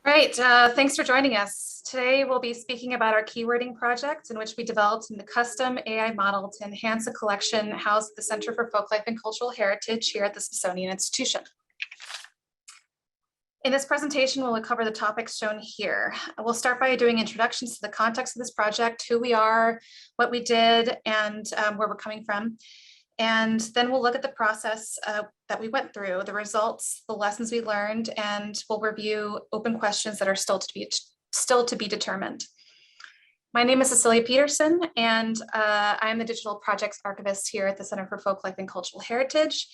Right, thanks for joining us. Today we'll be speaking about our keywording project in which we developed a custom AI model to enhance a collection housed at the Center for Folklife and Cultural Heritage here at the Smithsonian Institution. In this presentation, we'll cover the topics shown here. We'll start by doing introductions to the context of this project, who we are, what we did, and where we're coming from. And then we'll look at the process that we went through, the results, the lessons we learned, and we'll review open questions that are still to be determined. My name is Cecilia Peterson, and I am the digital projects archivist here at the Center for Folklife and Cultural Heritage.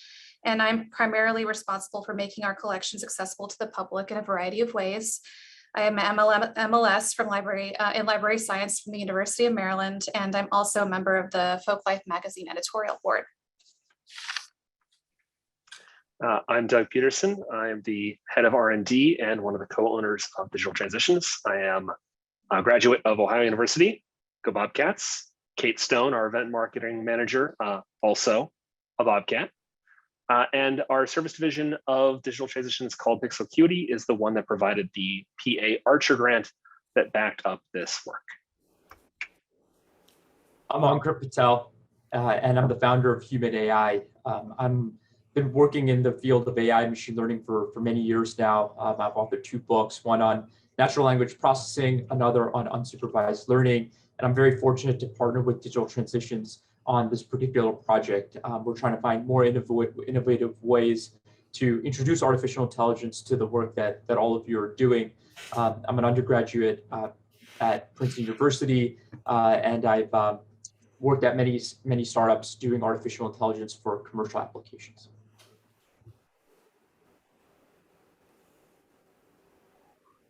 And I'm primarily responsible for making our collections accessible to the public in a variety of ways. I am an MLS from in library science from the University of Maryland, and I'm also a member of the Folklife magazine editorial board. I'm Doug Peterson. I am the head of R&D and one of the co-owners of Digital Transitions. I am a graduate of Ohio University, go Bobcats. Kate Stone, our event marketing manager, also a Bobcat. And our service division of Digital Transitions called Pixel Acuity is the one that provided the PA Archer grant that backed up this work. I'm Ankur Patel, and I'm the founder of Human AI. I've been working in the field of AI and machine learning for many years now. I've authored 2 books, one on natural language processing, another on unsupervised learning. And I'm very fortunate to partner with Digital Transitions on this particular project. We're trying to find more innovative ways to introduce artificial intelligence to the work that all of you are doing. I'm an undergraduate at Princeton University, and I've worked at many startups doing artificial intelligence for commercial applications.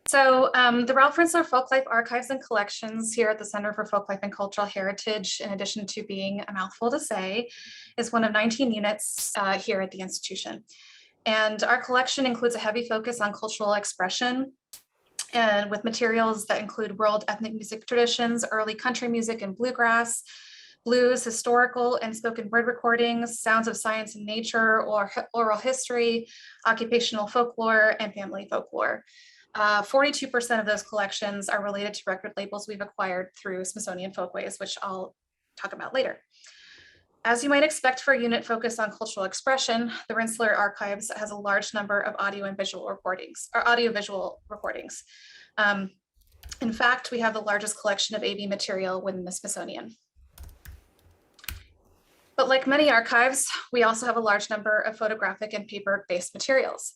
So the Ralph Rinzler Folklife Archives and Collections here at the Center for Folklife and Cultural Heritage, in addition to being a mouthful to say, is one of 19 units here at the institution. And our collection includes a heavy focus on cultural expression, and with materials that include world ethnic music traditions, early country music and bluegrass, blues, historical and spoken word recordings, sounds of science and nature, or oral history, occupational folklore, and family folklore. 42% of those collections are related to record labels we've acquired through Smithsonian Folkways, which I'll talk about later. As you might expect for a unit focused on cultural expression, the Rinzler Archives has a large number of audio and visual recordings, or audiovisual recordings. In fact, we have the largest collection of AV material within the Smithsonian. But like many archives, we also have a large number of photographic and paper-based materials.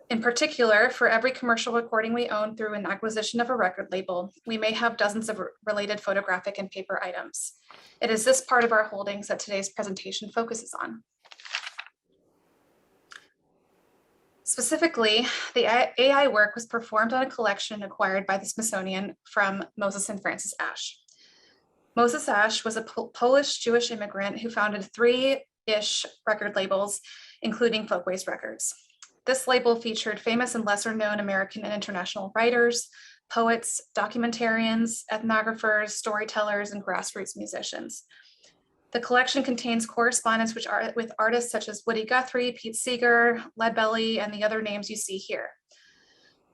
In particular, for every commercial recording we own through an acquisition of a record label, we may have dozens of related photographic and paper items. It is this part of our holdings that today's presentation focuses on. Specifically, the AI work was performed on a collection acquired by the Smithsonian from Moses and Frances Ash. Moses Ash was a Polish Jewish immigrant who founded 3-ish record labels, including Folkways Records. This label featured famous and lesser known American and international writers, poets, documentarians, ethnographers, storytellers, and grassroots musicians. The collection contains correspondence with artists such as Woody Guthrie, Pete Seeger, Leadbelly, and the other names you see here.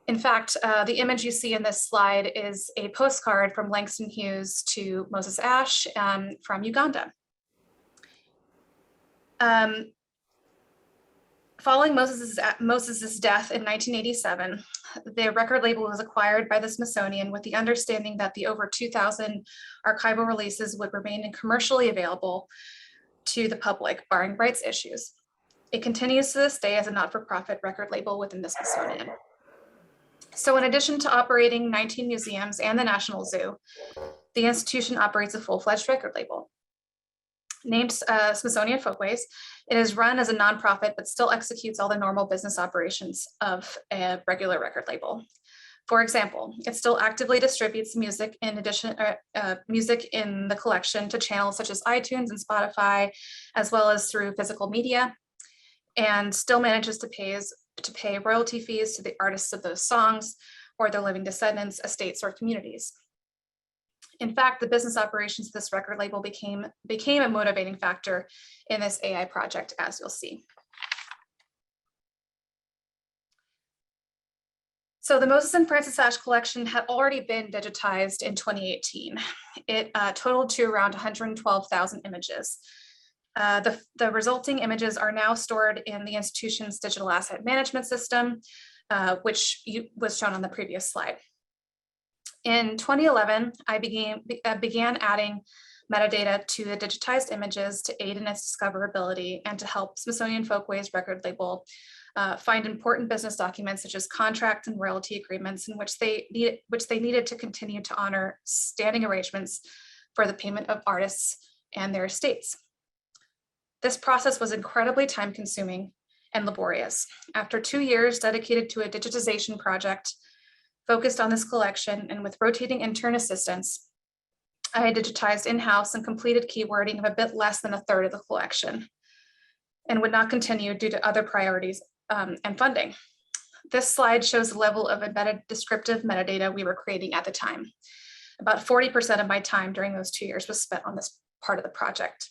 In fact, the image you see in this slide is a postcard from Langston Hughes to Moses Ash from Uganda. Following Moses's death in 1987, the record label was acquired by the Smithsonian with the understanding that the over 2,000 archival releases would remain commercially available to the public, barring rights issues. It continues to this day as a not-for-profit record label within the Smithsonian. So in addition to operating 19 museums and the National Zoo, the institution operates a full-fledged record label. Named Smithsonian Folkways, it is run as a nonprofit, but still executes all the normal business operations of a regular record label. For example, it still actively distributes music in the collection to channels such as iTunes and Spotify, as well as through physical media, and still manages to pay royalty fees to the artists of those songs or their living descendants, estates, or communities. In fact, the business operations of this record label became a motivating factor in this AI project, as you'll see. So So the Moses and Francis Ash collection had already been digitized in 2018. It totaled to around 112,000 images. The resulting images are now stored in the institution's digital asset management system, which was shown on the previous slide. In 2011, I began adding metadata to the digitized images to aid in its discoverability and to help Smithsonian Folkways record label find important business documents such as contract and royalty agreements in which they needed to continue to honor standing arrangements for the payment of artists and their estates. This process was incredibly time-consuming and laborious. After 2 years dedicated to a digitization project focused on this collection and with rotating intern assistants, I had digitized in-house and completed keywording of a bit less than a third of the collection and would not continue due to other priorities and funding. This slide shows the level of embedded descriptive metadata we were creating at the time. About 40% of my time during those 2 years was spent on this part of the project.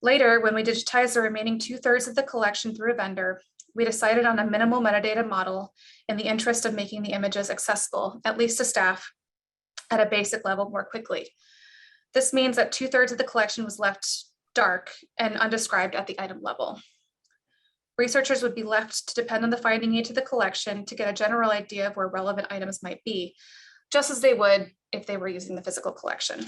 Later, when we digitized the remaining 2/3 of the collection through a vendor, we decided on a minimal metadata model in the interest of making the images accessible, at least to staff, at a basic level more quickly. This means that 2/3 of the collection was left dark and undescribed at the item level. Researchers would be left to depend on the finding aid to the collection to get a general idea of where relevant items might be, just as they would if they were using the physical collection.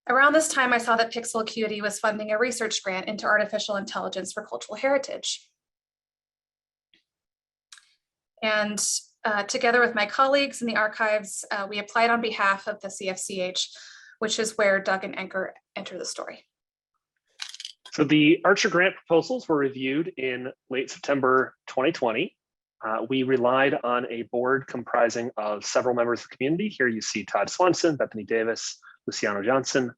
Around this time, I saw that Pixel Acuity was funding a research grant into artificial intelligence for cultural heritage. And together with my colleagues in the archives, we applied on behalf of the CFCH, which is where Doug and Ankur enter the story. So the Archer grant proposals were reviewed in late September 2020. We relied on a board comprising of several members of the community. Here you see Todd Swanson, Bethany Davis, Luciano Johnson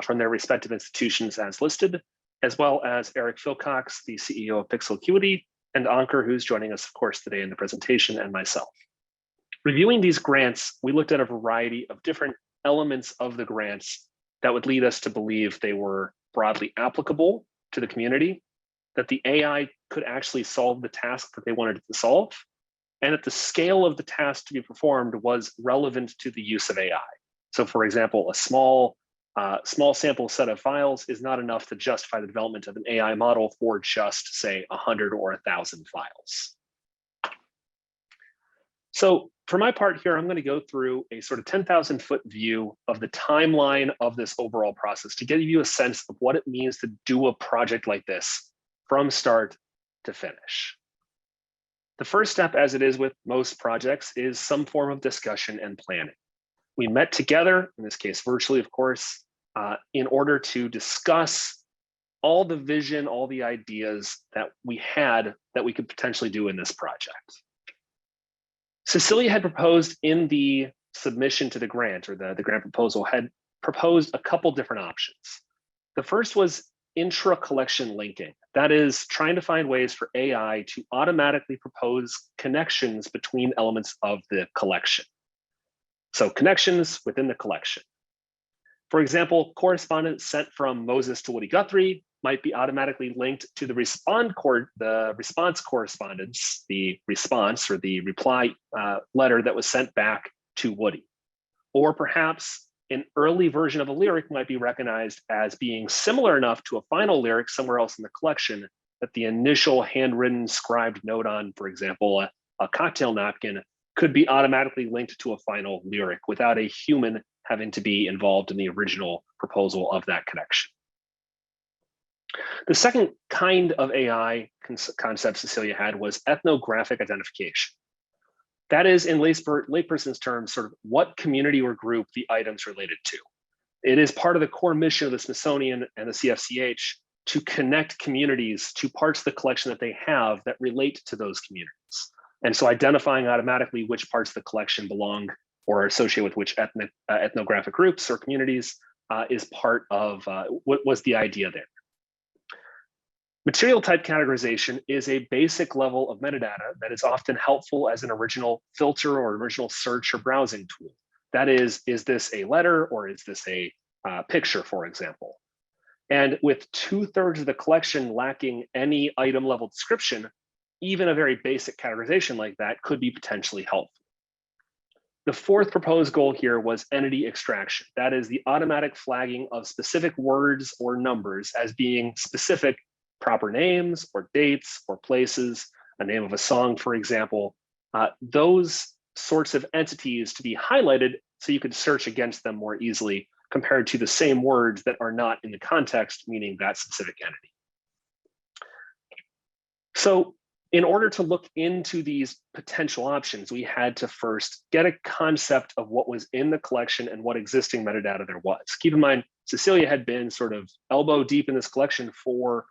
from their respective institutions as listed, as well as Eric Philcox, the CEO of Pixel Acuity, and Ankur, who's joining us, of course, today in the presentation, and myself. Reviewing these grants, we looked at a variety of different elements of the grants that would lead us to believe they were broadly applicable to the community, that the AI could actually solve the task that they wanted it to solve, and that the scale of the task to be performed was relevant to the use of AI. So for example, a small sample set of files is not enough to justify the development of an AI model for just, say, 100 or 1,000 files. So for my part here, I'm going to go through a sort of 10,000-foot view of the timeline of this overall process to give you a sense of what it means to do a project like this from start to finish. The first step, as it is with most projects, is some form of discussion and planning. We met together, in this case virtually, of course, in order to discuss all the vision, all the ideas that we had that we could potentially do in this project. Cecilia had proposed in the submission to the grant, or the grant proposal, had proposed a couple different options. The first was intra-collection linking. That is, trying to find ways for AI to automatically propose connections between elements of the collection. So connections within the collection. For example, correspondence sent from Moses to Woody Guthrie might be automatically linked to the response correspondence, the response or the reply letter that was sent back to Woody. Or perhaps an early version of a lyric might be recognized as being similar enough to a final lyric somewhere else in the collection that the initial handwritten scribed note on, for example, a cocktail napkin could be automatically linked to a final lyric without a human having to be involved in the original proposal of that connection. The second kind of AI concept Cecilia had was ethnographic identification. That is, in layperson's terms, sort of what community or group the items related to. It is part of the core mission of the Smithsonian and the CFCH to connect communities to parts of the collection that they have that relate to those communities. And so identifying automatically which parts of the collection belong or are associated with which ethnographic groups or communities is part of what was the idea there. Material type categorization is a basic level of metadata that is often helpful as an original filter or original search or browsing tool. That is this a letter or is this a picture, for example? And with 2/3 of the collection lacking any item level description, even a very basic categorization like that could be potentially helpful. The fourth proposed goal here was entity extraction. That is the automatic flagging of specific words or numbers as being specific proper names or dates or places, a name of a song, for example, those sorts of entities to be highlighted so you could search against them more easily compared to the same words that are not in the context, meaning that specific entity. So in order to look into these potential options, we had to first get a concept of what was in the collection and what existing metadata there was. Keep in mind, Cecilia had been sort of elbow deep in this collection for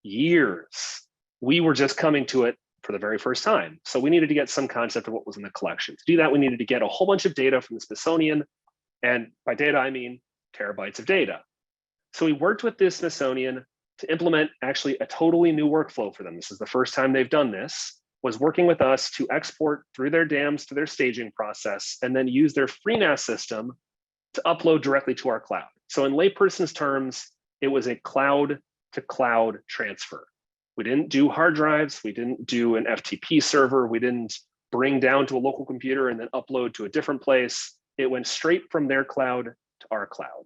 years. We were just coming to it for the very first time. So we needed to get some concept of what was in the collection. To do that, we needed to get a whole bunch of data from the Smithsonian. And by data, I mean terabytes of data. So we worked with the Smithsonian to implement actually a totally new workflow for them. This is the first time they've done this, was working with us to export through their dams to their staging process and then use their FreeNAS system to upload directly to our cloud. So in layperson's terms, it was a cloud to cloud transfer. We didn't do hard drives. We didn't do an FTP server. We didn't bring down to a local computer and then upload to a different place. It went straight from their cloud to our cloud.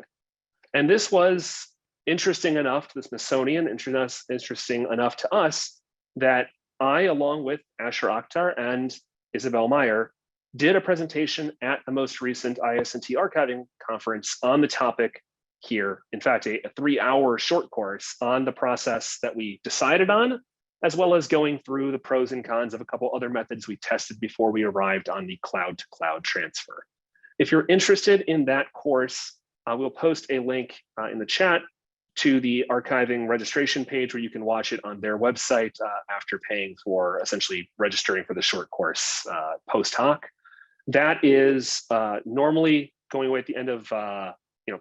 And this was interesting enough to the Smithsonian, interesting enough to us, that I, along with Asher Akhtar and Isabel Meyer, did a presentation at the most recent ISNT archiving conference on the topic here. In fact, a 3-hour short course on the process that we decided on, as well as going through the pros and cons of a couple other methods we tested before we arrived on the cloud-to-cloud transfer. If you're interested in that course, we'll post a link in the chat to the archiving registration page where you can watch it on their website after paying for essentially registering for the short course post hoc. That is normally going away at the end of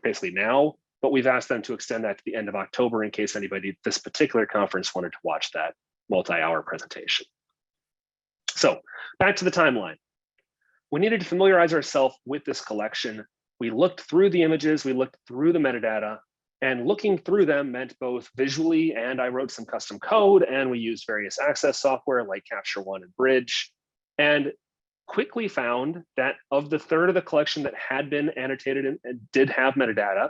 basically now, but we've asked them to extend that to the end of October in case anybody at this particular conference wanted to watch that multi-hour presentation. So back to the timeline. We needed to familiarize ourselves with this collection. We looked through the images, we looked through the metadata, and looking through them meant both visually, and I wrote some custom code, and we used various access software like Capture One and Bridge, and quickly found that of the third of the collection that had been annotated and did have metadata,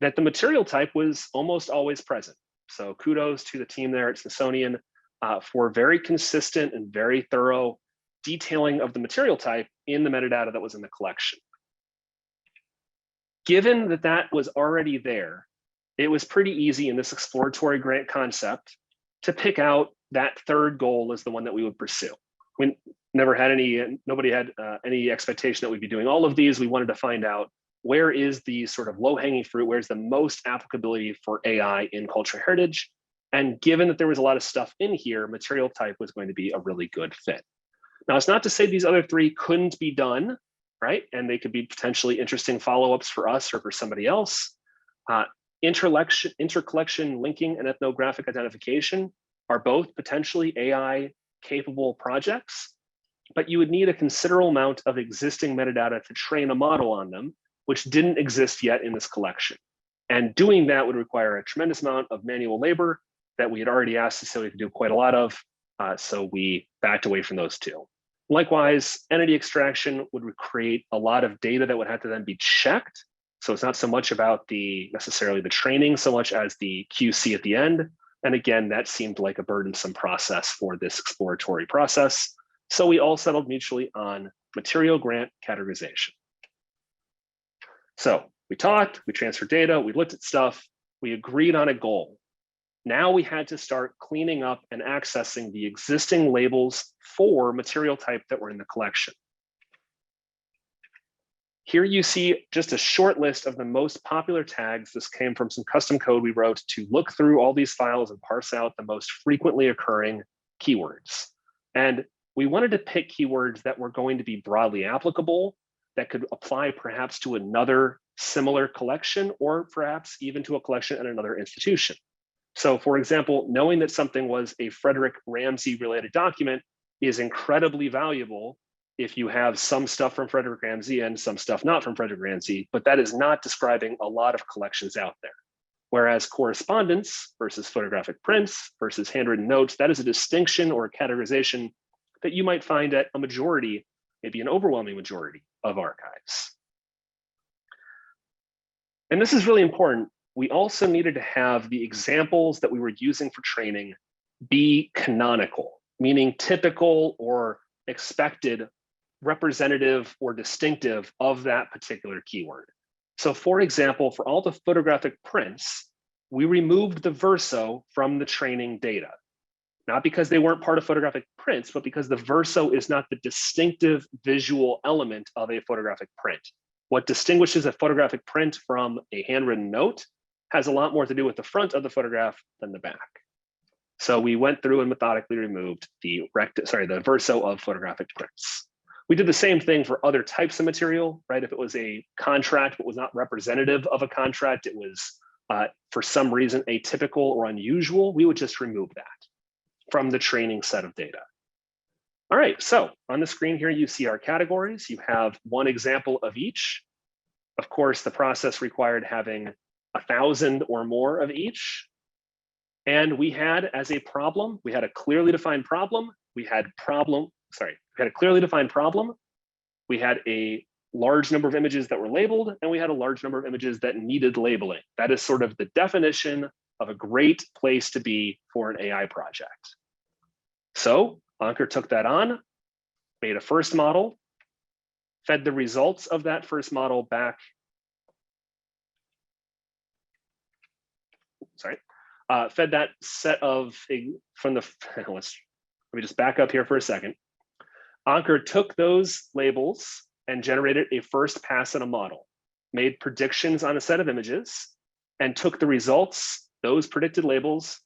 that the material type was almost always present. So kudos to the team there at Smithsonian for very consistent and very thorough detailing of the material type in the metadata that was in the collection. Given that that was already there, it was pretty easy in this exploratory grant concept to pick out that third goal as the one that we would pursue. We never had nobody had any expectation that we'd be doing all of these. We wanted to find out where is the sort of low-hanging fruit, where's the most applicability for AI in cultural heritage. And given that there was a lot of stuff in here, material type was going to be a really good fit. Now, it's not to say these other three couldn't be done, right? And they could be potentially interesting follow-ups for us or for somebody else. Intercollection linking and ethnographic identification are both potentially AI capable projects, but you would need a considerable amount of existing metadata to train a model on them, which didn't exist yet in this collection. And doing that would require a tremendous amount of manual labor that we had already asked Cecilia to do quite a lot of, so we backed away from those two. Likewise, entity extraction would create a lot of data that would have to then be checked. So it's not so much about necessarily the training so much as the QC at the end. And again, that seemed like a burdensome process for this exploratory process. So we all settled mutually on material grant categorization. So we talked, we transferred data, we looked at stuff, we agreed on a goal. Now we had to start cleaning up and accessing the existing labels for material type that were in the collection. Here you see just a short list of the most popular tags. This came from some custom code we wrote to look through all these files and parse out the most frequently occurring keywords. And we wanted to pick keywords that were going to be broadly applicable, that could apply perhaps to another similar collection, or perhaps even to a collection at another institution. So for example, knowing that something was a Frederick Ramsey related document is incredibly valuable if you have some stuff from Frederick Ramsey and some stuff not from Frederick Ramsey, but that is not describing a lot of collections out there. Whereas correspondence versus photographic prints versus handwritten notes, that is a distinction or a categorization that you might find at a majority, maybe an overwhelming majority of archives. And this is really important. We also needed to have the examples that we were using for training be canonical, meaning typical or expected, representative or distinctive of that particular keyword. So for example, for all the photographic prints, we removed the verso from the training data. Not because they weren't part of photographic prints, but because the verso is not the distinctive visual element of a photographic print. What distinguishes a photographic print from a handwritten note has a lot more to do with the front of the photograph than the back. So we went through and methodically removed the verso of photographic prints. We did the same thing for other types of material, right? If it was a contract but was not representative of a contract, it was for some reason atypical or unusual, we would just remove that from the training set of data. All right, so on the screen here, you see our categories. You have one example of each. Of course, the process required having 1,000 or more of each. And we had as a problem, we had a clearly defined problem. We had a clearly defined problem. We had a large number of images that were labeled, and we had a large number of images that needed labeling. That is sort of the definition of a great place to be for an AI project. So Ankur took that on, made a first model, fed the results of that first model back. Fed that set of from the, let me just back up here for a second. Ankur took those labels and generated a first pass in a model, made predictions on a set of images, and took the results, those predicted labels,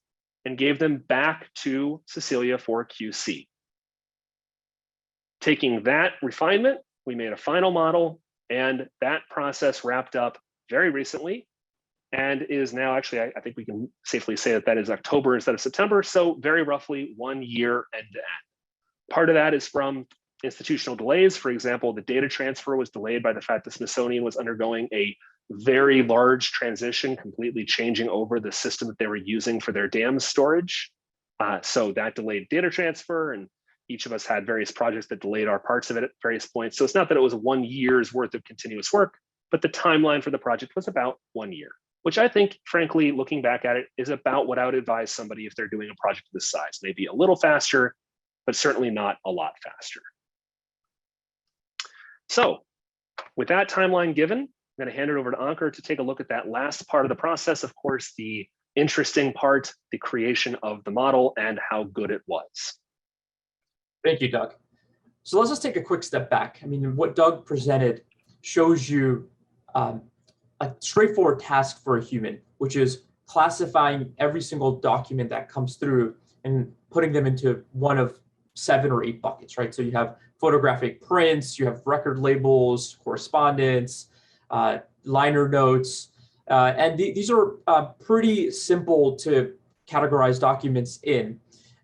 and gave them back to Cecilia for QC. Taking that refinement, we made a final model, and that process wrapped up very recently and is now actually, I think we can safely say that that is October instead of September, so very roughly 1 year end to end. Part of that is from institutional delays. For example, the data transfer was delayed by the fact the Smithsonian was undergoing a very large transition, completely changing over the system that they were using for their dams storage. So that delayed data transfer, and each of us had various projects that delayed our parts of it at various points. So it's not that it was 1 year's worth of continuous work, but the timeline for the project was about 1 year, which I think, frankly, looking back at it, is about what I would advise somebody if they're doing a project of this size. Maybe a little faster, but certainly not a lot faster. So with that timeline given, I'm going to hand it over to Ankur to take a look at that last part of the process. Of course, the interesting part, the creation of the model and how good it was. Thank you, Doug. So let's just take a quick step back. I mean, what Doug presented shows you a straightforward task for a human, which is classifying every single document that comes through and putting them into one of 7 or 8 buckets, right? So you have photographic prints, you have record labels, correspondence, liner notes, and these are pretty simple to categorize documents in.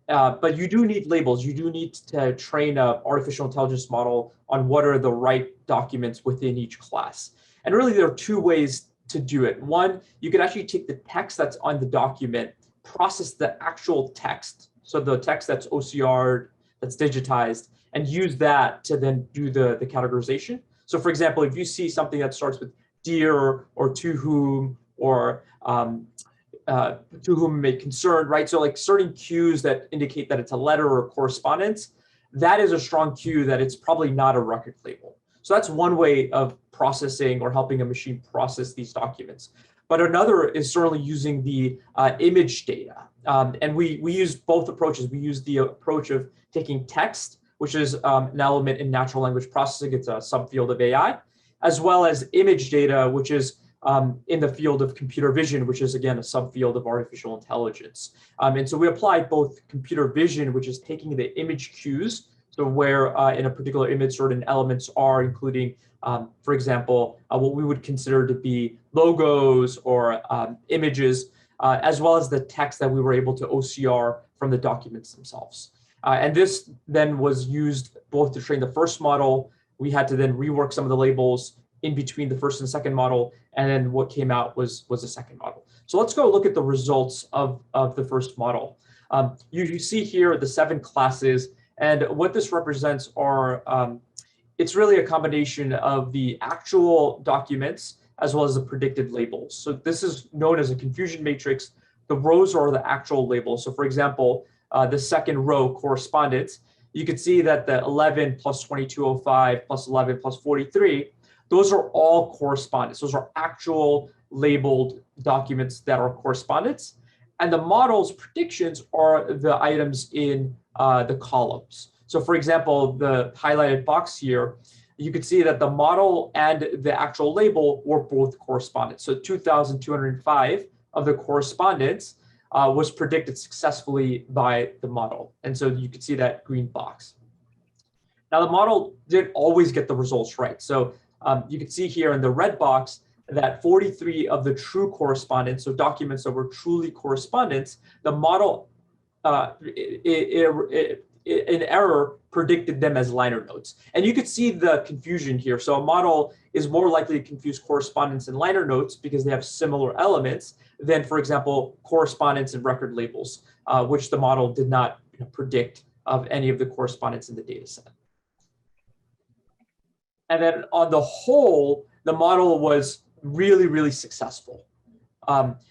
But you do need labels. You do need to train an artificial intelligence model on what are the right documents within each class. And really, there are 2 ways to do it. One, you can actually take the text that's on the document, process the actual text, so the text that's OCR'd, that's digitized, and use that to then do the categorization. So for example, if you see something that starts with dear or to whom or to whom it may concern, right? So like certain cues that indicate that it's a letter or correspondence, that is a strong cue that it's probably not a record label. So that's one way of processing or helping a machine process these documents. But another is certainly using the image data. And we use both approaches. We use the approach of taking text, which is an element in natural language processing. It's a subfield of AI, as well as image data, which is in the field of computer vision, which is, again, a subfield of artificial intelligence. And so we applied both computer vision, which is taking the image cues, so where in a particular image certain elements are, including, for example, what we would consider to be logos or images, as well as the text that we were able to OCR from the documents themselves. And this then was used both to train the first model. We had to then rework some of the labels in between the first and second model, and then what came out was the second model. So let's go look at the results of the first model. You see here the 7 classes, and what this represents are, it's really a combination of the actual documents as well as the predicted labels. So this is known as a confusion matrix. The rows are the actual labels. So for example, the second row, correspondence, you can see that the 11 plus 2205 plus 11 plus 43, those are all correspondence. Those are actual labeled documents that are correspondence. And the model's predictions are the items in the columns. So for example, the highlighted box here, you can see that the model and the actual label were both correspondence. So 2,205 of the correspondence was predicted successfully by the model. And so you can see that green box. Now the model didn't always get the results right. So you can see here in the red box that 43 of the true correspondence, so documents that were truly correspondence, the model in error predicted them as liner notes. And you could see the confusion here. So a model is more likely to confuse correspondence and liner notes because they have similar elements than, for example, correspondence and record labels, which the model did not predict of any of the correspondence in the data set. And then on the whole, the model was really, really successful.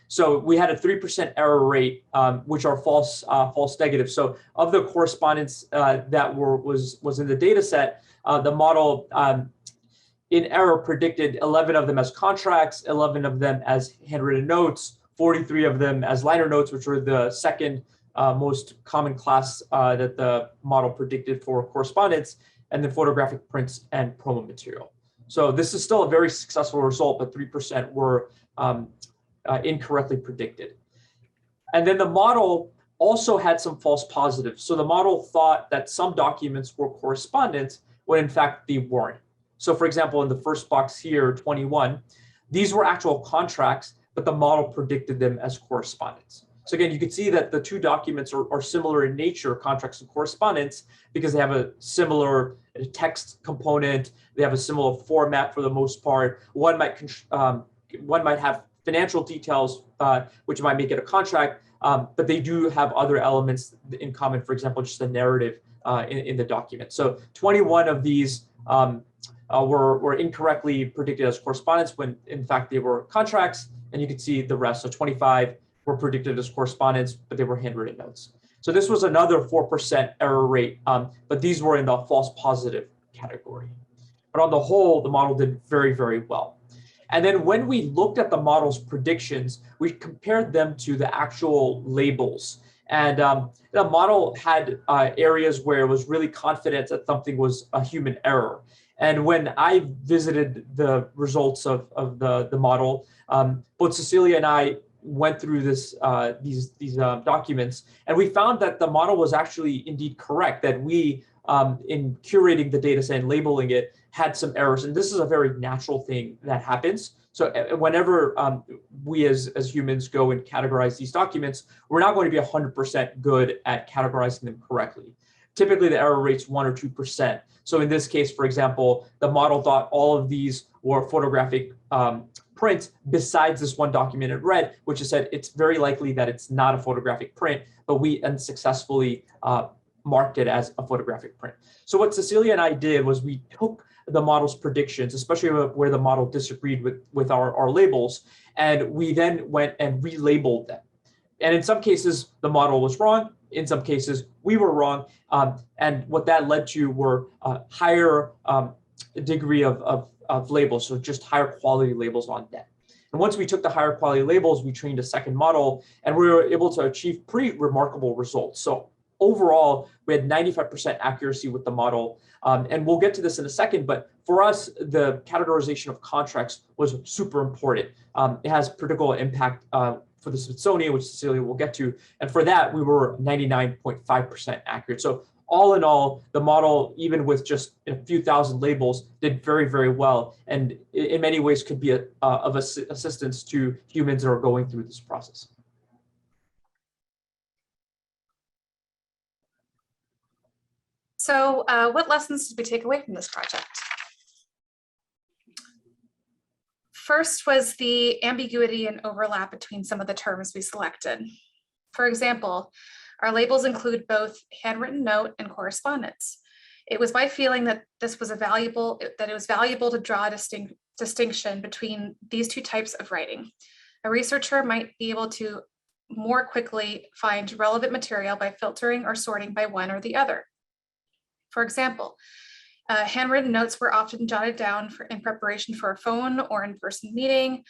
So we had a 3% error rate, which are false negatives. So of the correspondence that was in the data set, the model in error predicted 11 of them as contracts, 11 of them as handwritten notes, 43 of them as liner notes, which were the second most common class that the model predicted for correspondence, and then photographic prints and promo material. So this is still a very successful result, but 3% were incorrectly predicted. And then the model also had some false positives. So the model thought that some documents were correspondence when in fact they weren't. So for example, in the first box here, 21, these were actual contracts, but the model predicted them as correspondence. So again, you can see that the two documents are similar in nature, contracts and correspondence, because they have a similar text component. They have a similar format for the most part. One might have financial details, which might make it a contract, but they do have other elements in common. For example, just the narrative in the document. So 21 of these were incorrectly predicted as correspondence when in fact they were contracts, and you can see the rest. So 25 were predicted as correspondence, but they were handwritten notes. So this was another 4% error rate, but these were in the false positive category. But on the whole, the model did very, very well. And then when we looked at the model's predictions, we compared them to the actual labels. And the model had areas where it was really confident that something was a human error. And when I visited the results of the model, both Cecilia and I went through these documents, and we found that the model was actually indeed correct, that we, in curating the data set and labeling it, had some errors. And this is a very natural thing that happens. So whenever we as humans go and categorize these documents, we're not going to be 100% good at categorizing them correctly. Typically, the error rate's 1 or 2%. So in this case, for example, the model thought all of these were photographic prints besides this one document it read, which is said it's very likely that it's not a photographic print, but we unsuccessfully marked it as a photographic print. So what Cecilia and I did was we took the model's predictions, especially where the model disagreed with our labels, and we then went and relabeled them. And in some cases, the model was wrong. In some cases, we were wrong. And what that led to were higher degree of labels, so just higher quality labels on net. And once we took the higher quality labels, we trained a second model, and we were able to achieve pretty remarkable results. So overall, we had 95% accuracy with the model. And we'll get to this in a second, but for us, the categorization of contracts was super important. It has critical impact for the Smithsonian, which Cecilia will get to. And for that, we were 99.5% accurate. So all in all, the model, even with just a few thousand labels, did very, very well. And in many ways could be of assistance to humans that are going through this process. So what lessons did we take away from this project? First was the ambiguity and overlap between some of the terms we selected. For example, our labels include both handwritten note and correspondence. It was my feeling that it was valuable to draw a distinction between these two types of writing. A researcher might be able to more quickly find relevant material by filtering or sorting by one or the other. For example, handwritten notes were often jotted down in preparation for a phone or in-person meeting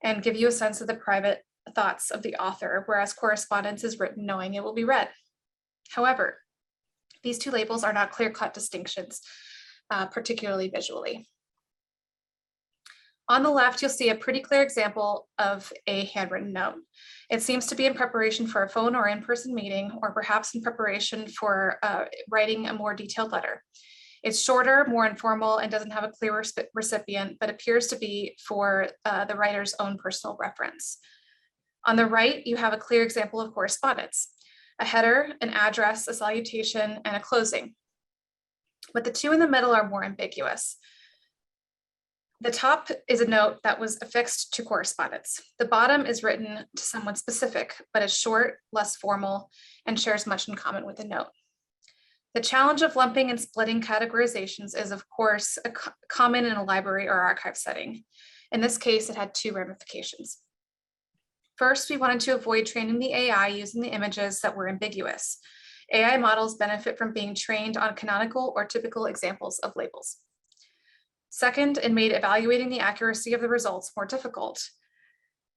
and give you a sense of the private thoughts of the author, whereas correspondence is written knowing it will be read. However, these two labels are not clear-cut distinctions, particularly visually. On the left, you'll see a pretty clear example of a handwritten note. It seems to be in preparation for a phone or in-person meeting, or perhaps in preparation for writing a more detailed letter. It's shorter, more informal, and doesn't have a clear recipient, but appears to be for the writer's own personal reference. On the right, you have a clear example of correspondence: a header, an address, a salutation, and a closing. But the two in the middle are more ambiguous. The top is a note that was affixed to correspondence. The bottom is written to someone specific, but is short, less formal, and shares much in common with the note. The challenge of lumping and splitting categorizations is, of course, common in a library or archive setting. In this case, it had two ramifications. First, we wanted to avoid training the AI using the images that were ambiguous. AI models benefit from being trained on canonical or typical examples of labels. Second, it made evaluating the accuracy of the results more difficult.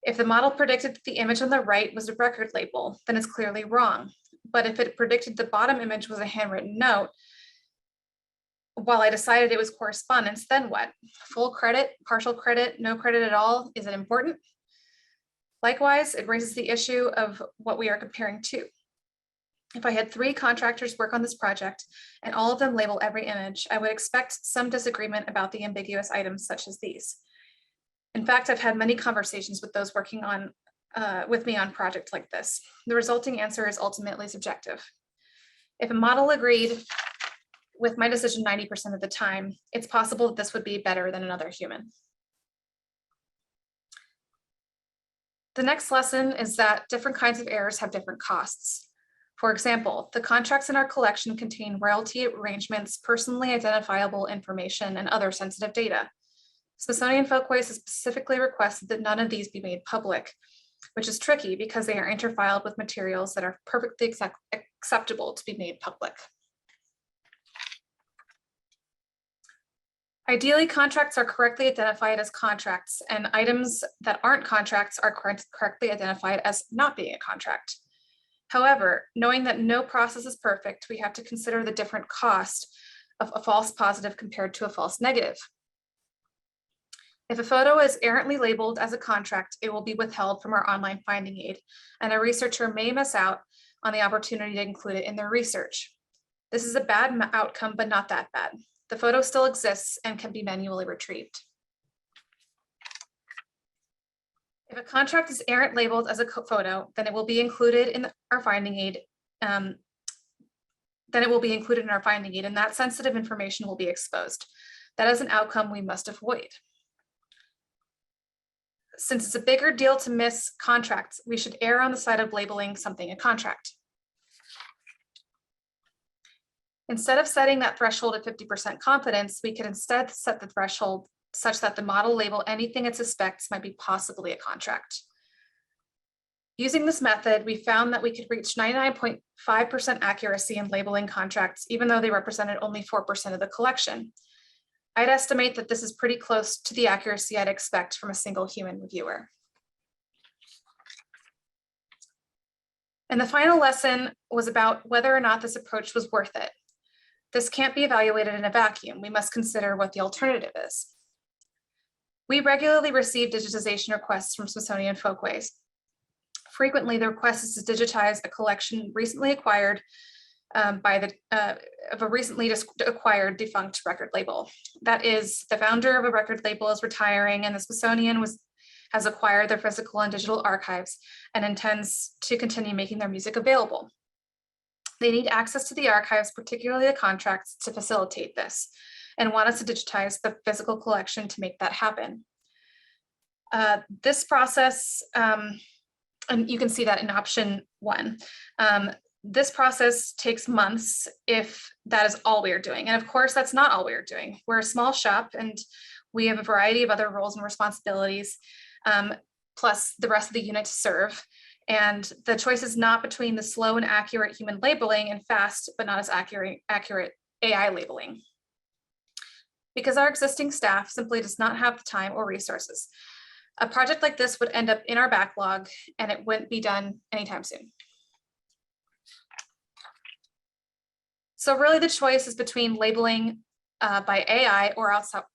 If the model predicted that the image on the right was a record label, then it's clearly wrong. But if it predicted the bottom image was a handwritten note, while I decided it was correspondence, then what? Full credit, partial credit, no credit at all? Is it important? Likewise, it raises the issue of what we are comparing to. If I had 3 contractors work on this project and all of them label every image, I would expect some disagreement about the ambiguous items such as these. In fact, I've had many conversations with those working on with me on projects like this. The resulting answer is ultimately subjective. If a model agreed with my decision 90% of the time, it's possible that this would be better than another human. The next lesson is that different kinds of errors have different costs. For example, the contracts in our collection contain royalty arrangements, personally identifiable information, and other sensitive data. Smithsonian Folklife has specifically requested that none of these be made public, which is tricky because they are interfiled with materials that are perfectly acceptable to be made public. Ideally, contracts are correctly identified as contracts, and items that aren't contracts are correctly identified as not being a contract. However, knowing that no process is perfect, we have to consider the different cost of a false positive compared to a false negative. If a photo is errantly labeled as a contract, it will be withheld from our online finding aid, and a researcher may miss out on the opportunity to include it in their research. This is a bad outcome, but not that bad. The photo still exists and can be manually retrieved. If a contract is errant labeled as a photo, then it will be included in our finding aid. And that sensitive information will be exposed. That is an outcome we must avoid. Since it's a bigger deal to miss contracts, we should err on the side of labeling something a contract. Instead of setting that threshold at 50% confidence, we could instead set the threshold such that the model label anything it suspects might be possibly a contract. Using this method, we found that we could reach 99.5% accuracy in labeling contracts, even though they represented only 4% of the collection. I'd estimate that this is pretty close to the accuracy I'd expect from a single human reviewer. And the final lesson was about whether or not this approach was worth it. This can't be evaluated in a vacuum. We must consider what the alternative is. We regularly receive digitization requests from Smithsonian Folkways. Frequently, the request is to digitize a collection recently acquired of a recently acquired defunct record label. That is, the founder of a record label is retiring, and the Smithsonian has acquired their physical and digital archives and intends to continue making their music available. They need access to the archives, particularly the contracts, to facilitate this, and want us to digitize the physical collection to make that happen. This process, and you can see that in option 1. This process takes months if that is all we are doing. And of course, that's not all we are doing. We're a small shop and we have a variety of other roles and responsibilities, plus the rest of the unit to serve. And the choice is not between the slow and accurate human labeling and fast, but not as accurate AI labeling. Because our existing staff simply does not have the time or resources. A project like this would end up in our backlog and it wouldn't be done anytime soon. So really the choice is between labeling by AI or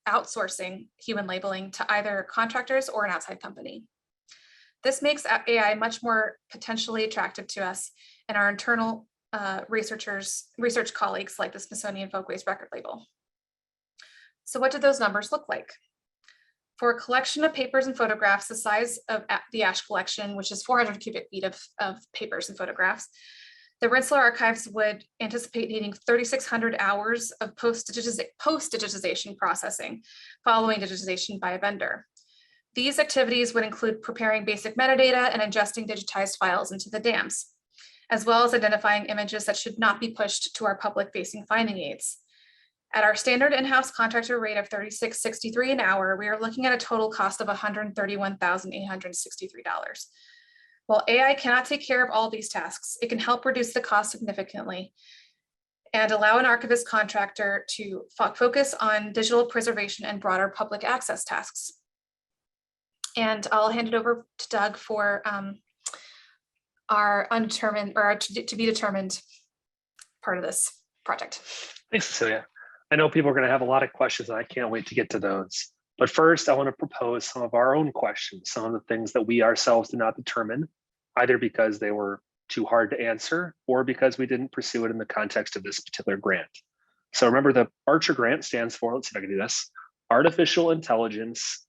outsourcing human labeling to either contractors or an outside company. This makes AI much more potentially attractive to us and our internal research colleagues like the Smithsonian Folklife record label. So what do those numbers look like? For a collection of papers and photographs the size of the Ash collection, which is 400 cubic feet of papers and photographs, the Rinzler archives would anticipate needing 3,600 hours of post-digitization processing following digitization by a vendor. These activities would include preparing basic metadata and ingesting digitized files into the DAMs, as well as identifying images that should not be pushed to our public-facing finding aids. At our standard in-house contractor rate of $36.63 an hour, we are looking at a total cost of $131,863. While AI cannot take care of all these tasks, it can help reduce the cost significantly and allow an archivist contractor to focus on digital preservation and broader public access tasks. And I'll hand it over to Doug for our undetermined or our to be determined part of this project. Thanks, Cecilia. I know people are going to have a lot of questions and I can't wait to get to those. But first, I want to propose some of our own questions, some of the things that we ourselves did not determine, either because they were too hard to answer or because we didn't pursue it in the context of this particular grant. So remember, the Archer grant stands for, let's see if I can do this, Artificial Intelligence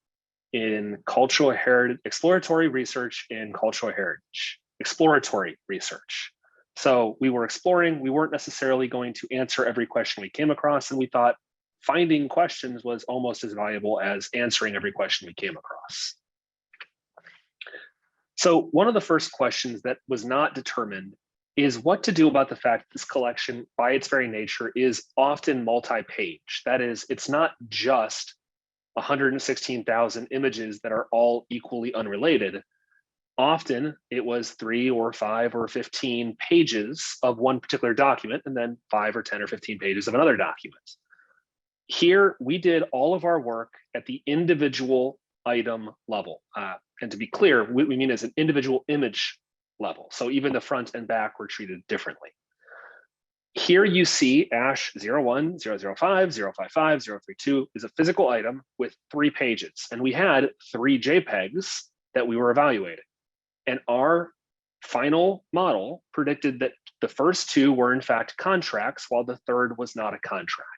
in Cultural Heritage, Exploratory Research in Cultural Heritage, exploratory research. So we were exploring, we weren't necessarily going to answer every question we came across, and we thought finding questions was almost as valuable as answering every question we came across. So one of the first questions that was not determined is what to do about the fact that this collection, by its very nature, is often multi-page. That is, it's not just 116,000 images that are all equally unrelated. Often it was 3 or 5 or 15 pages of one particular document and then 5 or 10 or 15 pages of another document. Here, we did all of our work at the individual item level. And to be clear, what we mean is an individual image level. So even the front and back were treated differently. Here you see ASH 01, 005, 055, 032 is a physical item with 3 pages. And we had 3 JPEGs that we were evaluating. And our final model predicted that the first 2 were in fact contracts, while the third was not a contract.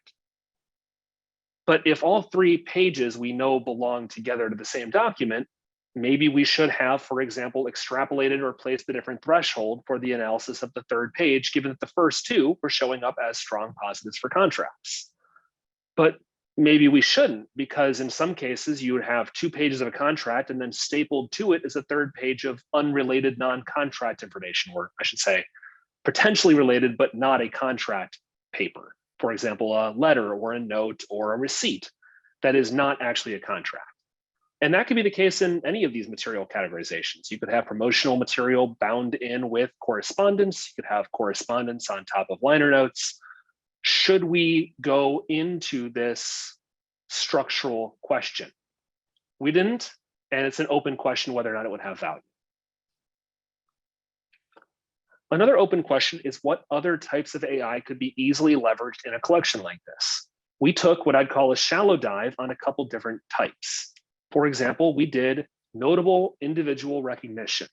But if all 3 pages we know belong together to the same document, maybe we should have, for example, extrapolated or placed a different threshold for the analysis of the third page, given that the first 2 were showing up as strong positives for contracts. But maybe we shouldn't, because in some cases you would have 2 pages of a contract and then stapled to it is a third page of unrelated non-contract information, or I should say, potentially related, but not a contract paper. For example, a letter or a note or a receipt that is not actually a contract. And that could be the case in any of these material categorizations. You could have promotional material bound in with correspondence. You could have correspondence on top of liner notes. Should we go into this structural question? We didn't, and it's an open question whether or not it would have value. Another open question is what other types of AI could be easily leveraged in a collection like this? We took what I'd call a shallow dive on a couple different types. For example, we did notable individual recognition.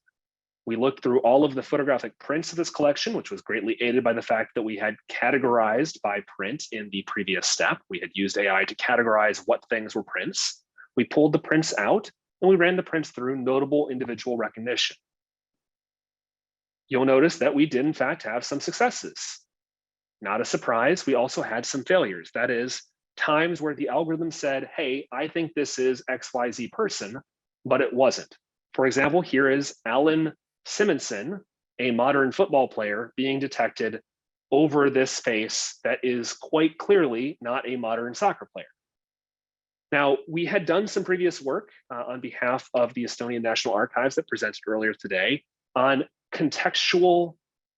We looked through all of the photographic prints of this collection, which was greatly aided by the fact that we had categorized by print in the previous step. We had used AI to categorize what things were prints. We pulled the prints out and we ran the prints through notable individual recognition. You'll notice that we did in fact have some successes. Not a surprise, we also had some failures. That is, times where the algorithm said, hey, I think this is XYZ person, but it wasn't. For example, here is Alan Simonson, a modern football player, being detected over this face that is quite clearly not a modern soccer player. Now, we had done some previous work on behalf of the Estonian National Archives that presented earlier today on contextual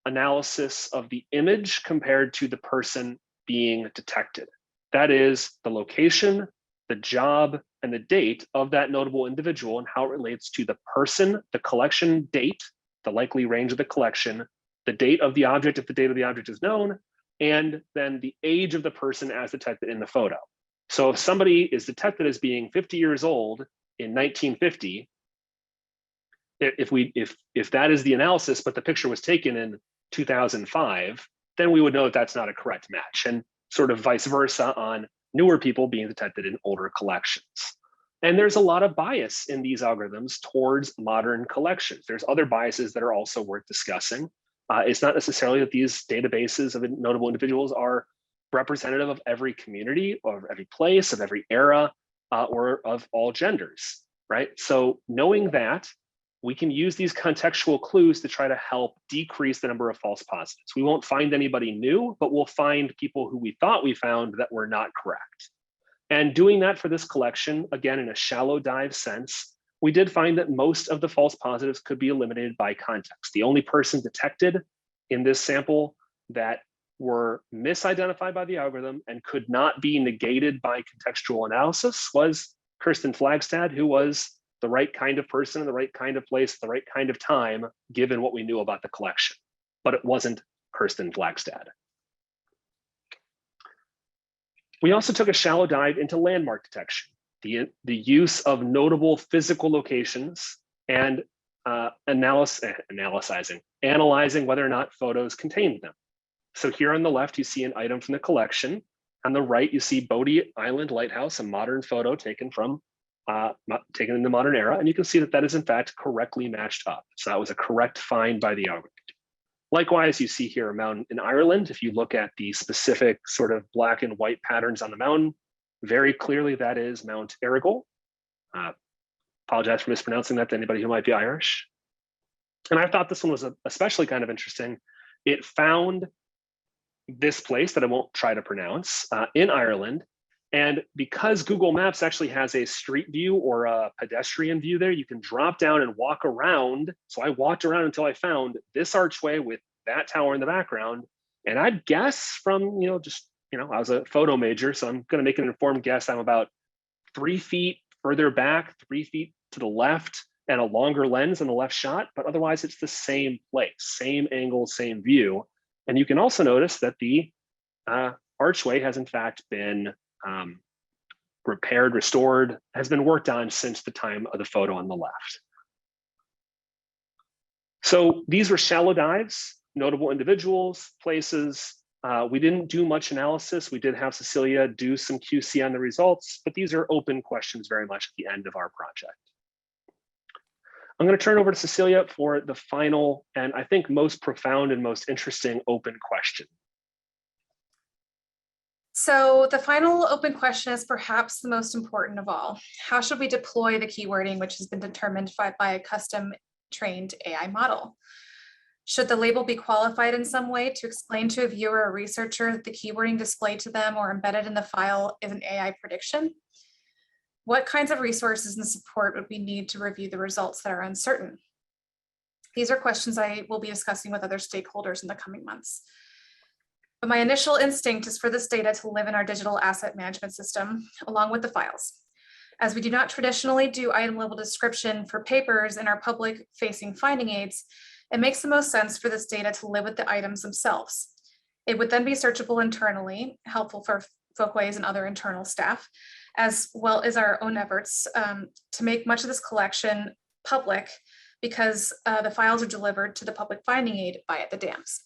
analysis of the image compared to the person being detected. That is the location, the job, and the date of that notable individual and how it relates to the person, the collection date, the likely range of the collection, the date of the object if the date of the object is known, and then the age of the person as detected in the photo. So if somebody is detected as being 50 years old in 1950, if that is the analysis, but the picture was taken in 2005, then we would know that that's not a correct match, and sort of vice versa on newer people being detected in older collections. And there's a lot of bias in these algorithms towards modern collections. There's other biases that are also worth discussing. It's not necessarily that these databases of notable individuals are representative of every community, or every place, of every era, or of all genders, right? So knowing that, we can use these contextual clues to try to help decrease the number of false positives. We won't find anybody new, but we'll find people who we thought we found that were not correct. And doing that for this collection, again, in a shallow dive sense, we did find that most of the false positives could be eliminated by context. The only person detected in this sample that were misidentified by the algorithm and could not be negated by contextual analysis was Kirsten Flagstad, who was the right kind of person in the right kind of place, the right kind of time, given what we knew about the collection. But it wasn't Kirsten Flagstad. We also took a shallow dive into landmark detection, the use of notable physical locations and analyzing whether or not photos contained them. So here on the left, you see an item from the collection. On the right, you see Bodie Island Lighthouse, a modern photo taken from taken in the modern era, and you can see that that is in fact correctly matched up. So that was a correct find by the algorithm. Likewise, you see here a mountain in Ireland. If you look at the specific sort of black and white patterns on the mountain, very clearly that is Mount Errigal. Apologize for mispronouncing that to anybody who might be Irish. And I thought this one was especially kind of interesting. It found this place that I won't try to pronounce in Ireland. And because Google Maps actually has a street view or a pedestrian view there, you can drop down and walk around. So I walked around until I found this archway with that tower in the background. And I'd guess from, I was a photo major, so I'm going to make an informed guess. I'm about 3 feet further back, 3 feet to the left, and a longer lens in the left shot. But otherwise, it's the same place, same angle, same view. And you can also notice that the archway has in fact been repaired, restored, has been worked on since the time of the photo on the left. So these were shallow dives, notable individuals, places. We didn't do much analysis. We did have Cecilia do some QC on the results, but these are open questions very much at the end of our project. I'm going to turn over to Cecilia for the final and I think most profound and most interesting open question. So the final open question is perhaps the most important of all. How should we deploy the keywording which has been determined by a custom trained AI model? Should the label be qualified in some way to explain to a viewer or researcher that the keywording displayed to them or embedded in the file is an AI prediction? What kinds of resources and support would we need to review the results that are uncertain? These are questions I will be discussing with other stakeholders in the coming months. But my initial instinct is for this data to live in our digital asset management system, along with the files. As we do not traditionally do item level description for papers in our public facing finding aids, it makes the most sense for this data to live with the items themselves. It would then be searchable internally, helpful for Folkways and other internal staff, as well as our own efforts to make much of this collection public because the files are delivered to the public finding aid via the DAMs.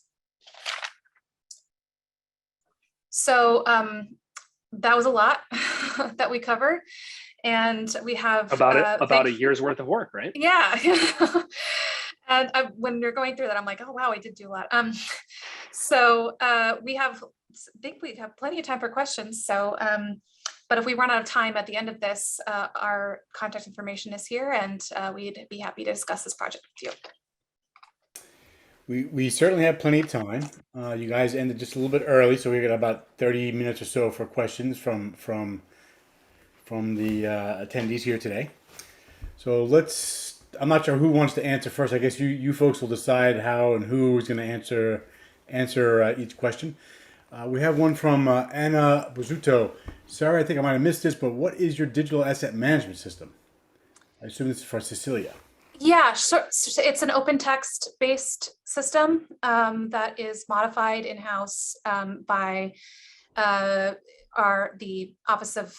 So that was a lot that we covered. And we have about a year's worth of work, right? Yeah. And when you're going through that, I'm like, oh, wow, we did do a lot. So I think we have plenty of time for questions. So But if we run out of time at the end of this, our contact information is here, and we'd be happy to discuss this project with you. We certainly have plenty of time. You guys ended just a little bit early, so we got about 30 minutes or so for questions from the attendees here today. So I'm not sure who wants to answer first. I guess you folks will decide how and who is going to answer each question. We have one from Anna Buzzuto. Sorry, I think I might have missed this, but what is your digital asset management system? I assume this is for Cecilia. Yeah, so it's an open text based system that is modified in-house by the Office of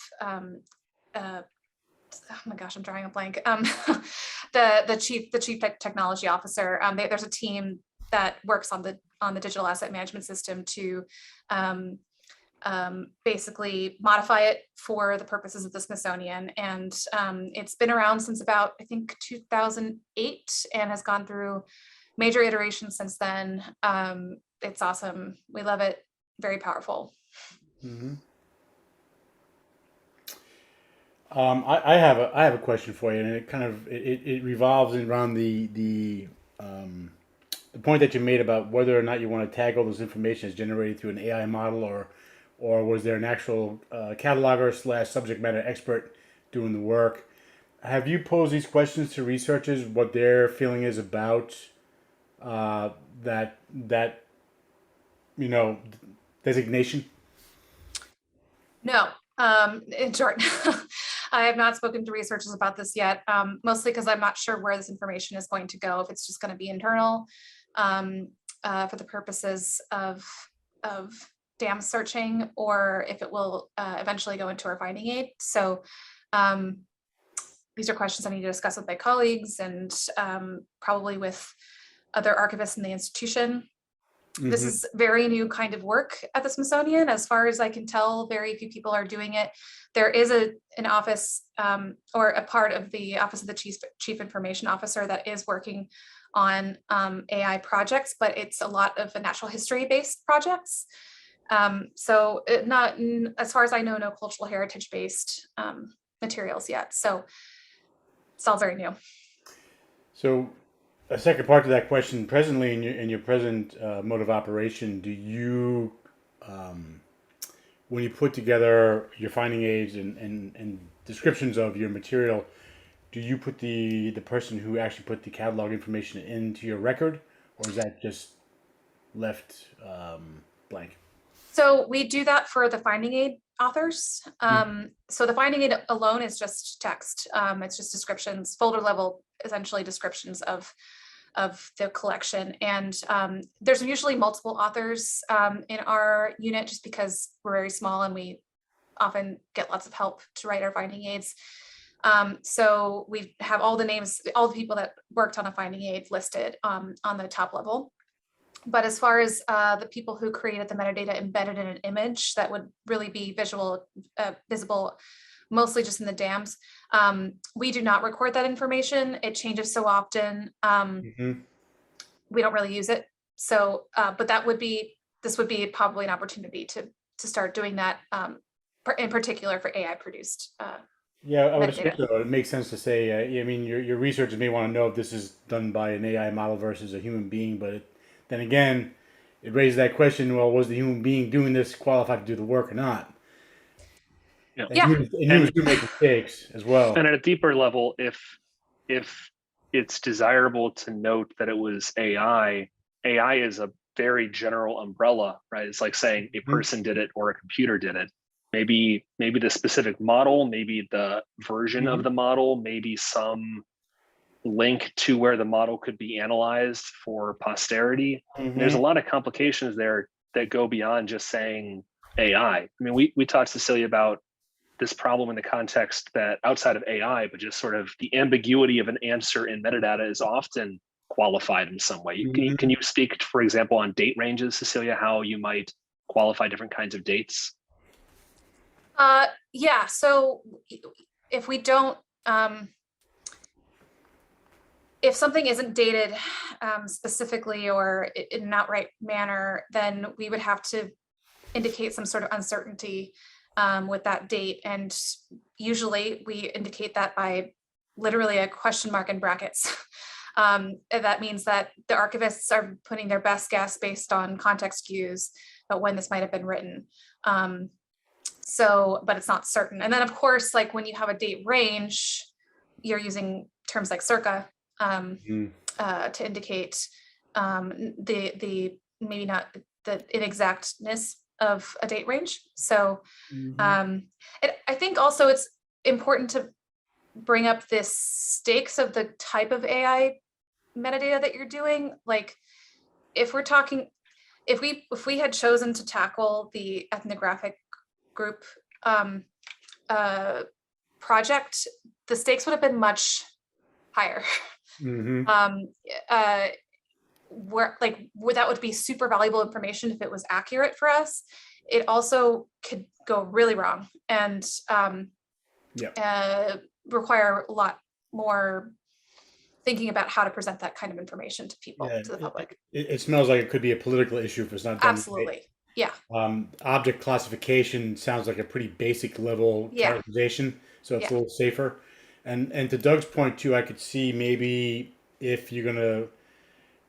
oh my gosh, I'm drawing a blank. The chief technology officer. There's a team that works on the digital asset management system to basically modify it for the purposes of the Smithsonian. And it's been around since about, I think, 2008 and has gone through major iterations since then. It's awesome. We love it. Very powerful. Mm-hmm. I have a question for you, and it kind of it revolves around the point that you made about whether or not you want to tag all this information as generated through an AI model, or was there an actual cataloger / subject matter expert doing the work? Have you posed these questions to researchers, what their feeling is about that designation? No, in short, I have not spoken to researchers about this yet, mostly because I'm not sure where this information is going to go, if it's just going to be internal for the purposes of dam searching, or if it will eventually go into our finding aid. So these are questions I need to discuss with my colleagues and probably with other archivists in the institution. Mm-hmm. This is very new kind of work at the Smithsonian. As far as I can tell, very few people are doing it. There is an office or a part of the Office of the Chief Information Officer that is working on AI projects, but it's a lot of natural history based projects. So not, as far as I know, no cultural heritage based materials yet. So it's all very new. So a second part to that question, presently in your present mode of operation, do you, when you put together your finding aids and descriptions of your material, do you put the person who actually put the catalog information into your record, or is that just left blank? So we do that for the finding aid authors. So the finding aid alone is just text. It's just descriptions, folder level, essentially descriptions of the collection. And there's usually multiple authors in our unit, just because we're very small and we often get lots of help to write our finding aids. So we have all the names, all the people that worked on a finding aid listed on the top level. But as far as the people who created the metadata embedded in an image that would really be visible, mostly just in the dams, we do not record that information. It changes so often. We don't really use it. So, but this would be probably an opportunity to start doing that, in particular for AI produced. Yeah, I would assume so. It makes sense to say, I mean, your researchers may want to know if this is done by an AI model versus a human being, but then again, it raises that question, well, was the human being doing this qualified to do the work or not? Yeah. And humans do make mistakes as well. And at a deeper level, if it's desirable to note that it was AI is a very general umbrella, right? It's like saying a person did it or a computer did it. Maybe the specific model, maybe the version of the model, maybe some link to where the model could be analyzed for posterity. There's a lot of complications there that go beyond just saying AI. I mean, we talked to Cecilia about this problem in the context that outside of AI, but just sort of the ambiguity of an answer in metadata is often qualified in some way. Can you speak, for example, on date ranges, Cecilia, how you might qualify different kinds of dates? Yeah, so if we don't, if something isn't dated specifically or in an outright manner, then we would have to indicate some sort of uncertainty with that date. And usually we indicate that by literally a question mark in brackets. And that means that the archivists are putting their best guess based on context cues about when this might have been written. But it's not certain. And then of course, like when you have a date range, you're using terms like circa to indicate the maybe not the inexactness of a date range. So I think also it's important to bring up this stakes of the type of AI metadata that you're doing. Like if we're talking, if we had chosen to tackle the ethnographic group project, the stakes would have been much higher. That would be super valuable information if it was accurate for us. It also could go really wrong and require a lot more thinking about how to present that kind of information to people, to the public. It smells like it could be a political issue if it's not done. Absolutely. Yeah. Object classification sounds like a pretty basic level characterization, so it's a little safer. And to Doug's point too, I could see maybe if you're going to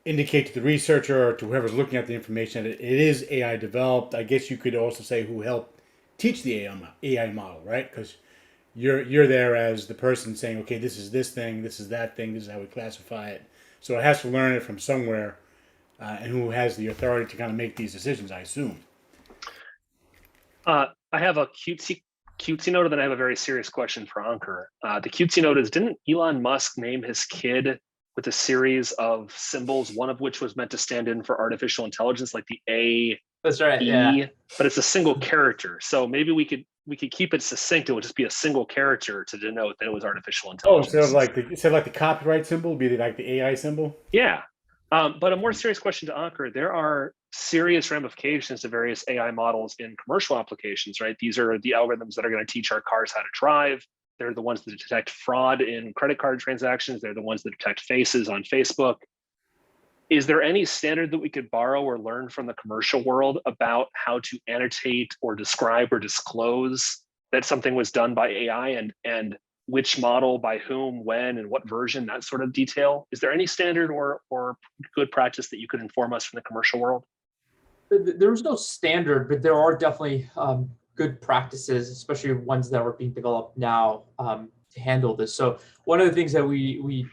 indicate to the researcher or to whoever's looking at the information that it is AI developed, I guess you could also say who helped teach the AI model, right? Because you're there as the person saying, okay, this is this thing, this is that thing, this is how we classify it. So it has to learn it from somewhere, and who has the authority to kind of make these decisions, I assume. I have a cutesy note, and then I have a very serious question for Ankur. The cutesy note is, didn't Elon Musk name his kid with a series of symbols, one of which was meant to stand in for artificial intelligence, like the A, That's right, E, but it's a single character. So maybe we could keep it succinct. It would just be a single character to denote that it was artificial intelligence. Oh, instead of like the copyright symbol, be like the AI symbol? Yeah. But a more serious question to Ankur, there are serious ramifications to various AI models in commercial applications, right? These are the algorithms that are going to teach our cars how to drive. They're the ones that detect fraud in credit card transactions. They're the ones that detect faces on Facebook. Is there any standard that we could borrow or learn from the commercial world about how to annotate or describe or disclose that something was done by AI, and which model, by whom, when, and what version, that sort of detail? Is there any standard or good practice that you could inform us from the commercial world? There's no standard, but there are definitely good practices, especially ones that are being developed now to handle this. So one of the things that we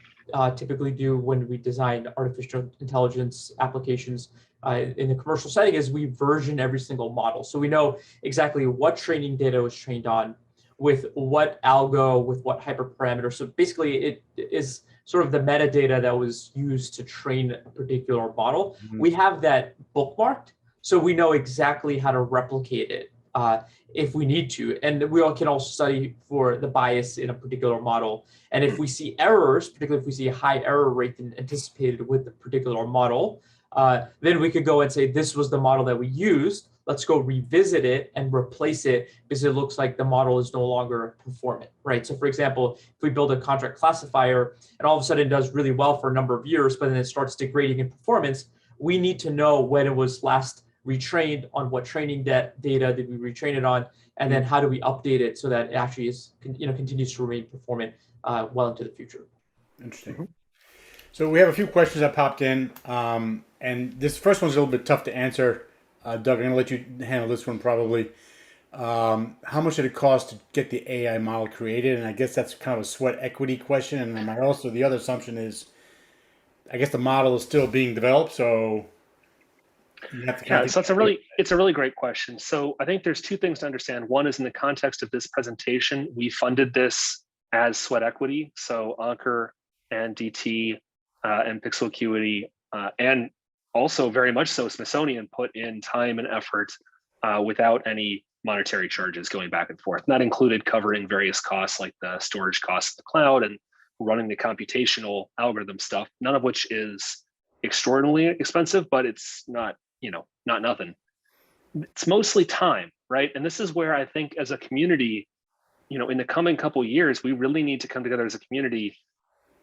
typically do when we design artificial intelligence applications in the commercial setting is we version every single model. So we know exactly what training data was trained on, with what algo, with what hyperparameter. So basically it is sort of the metadata that was used to train a particular model. We have that bookmarked, so we know exactly how to replicate it if we need to. And we can also study for the bias in a particular model. And if we see errors, particularly if we see a high error rate than anticipated with the particular model, then we could go and say, this was the model that we used. Let's go revisit it and replace it because it looks like the model is no longer performant, right? So for example, if we build a contract classifier and all of a sudden it does really well for a number of years, but then it starts degrading in performance, we need to know when it was last retrained, on what training data did we retrain it on, and then how do we update it so that it actually is, continues to remain performant well into the future. Interesting. So we have a few questions that popped in, and this first one's a little bit tough to answer. Doug, I'm going to let you handle this one probably. How much did it cost to get the AI model created? And I guess that's kind of a sweat equity question. And then also the other assumption is, I guess the model is still being developed, so you have to so it's a really great question. So I think there's two things to understand. One is, in the context of this presentation, we funded this as sweat equity. So Ankur and DT and Pixel Acuity and also very much so Smithsonian put in time and effort without any monetary charges going back and forth. And that included covering various costs like the storage costs of the cloud and running the computational algorithm stuff, none of which is extraordinarily expensive, but it's not, not nothing. It's mostly time, right? And this is where I think as a community, in the coming couple of years, we really need to come together as a community,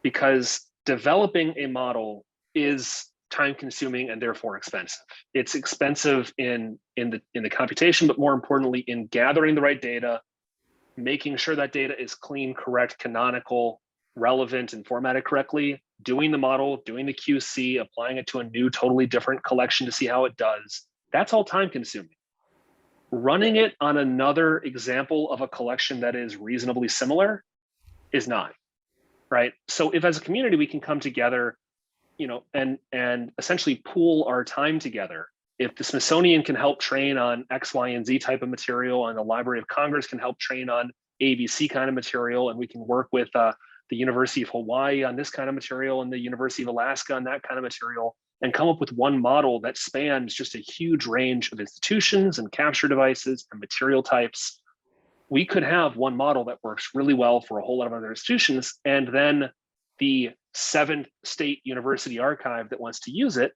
because developing a model is time consuming and therefore expensive. It's expensive in the computation, but more importantly in gathering the right data, making sure that data is clean, correct, canonical, relevant, and formatted correctly, doing the model, doing the QC, applying it to a new, totally different collection to see how it does. That's all time consuming. Running it on another example of a collection that is reasonably similar is not, right? So if as a community we can come together, and essentially pool our time together. If the Smithsonian can help train on X, Y, and Z type of material, and the Library of Congress can help train on ABC kind of material, and we can work with the University of Hawaii on this kind of material, and the University of Alaska on that kind of material, and come up with one model that spans just a huge range of institutions and capture devices and material types, we could have one model that works really well for a whole lot of other institutions, and then the 7th state university archive that wants to use it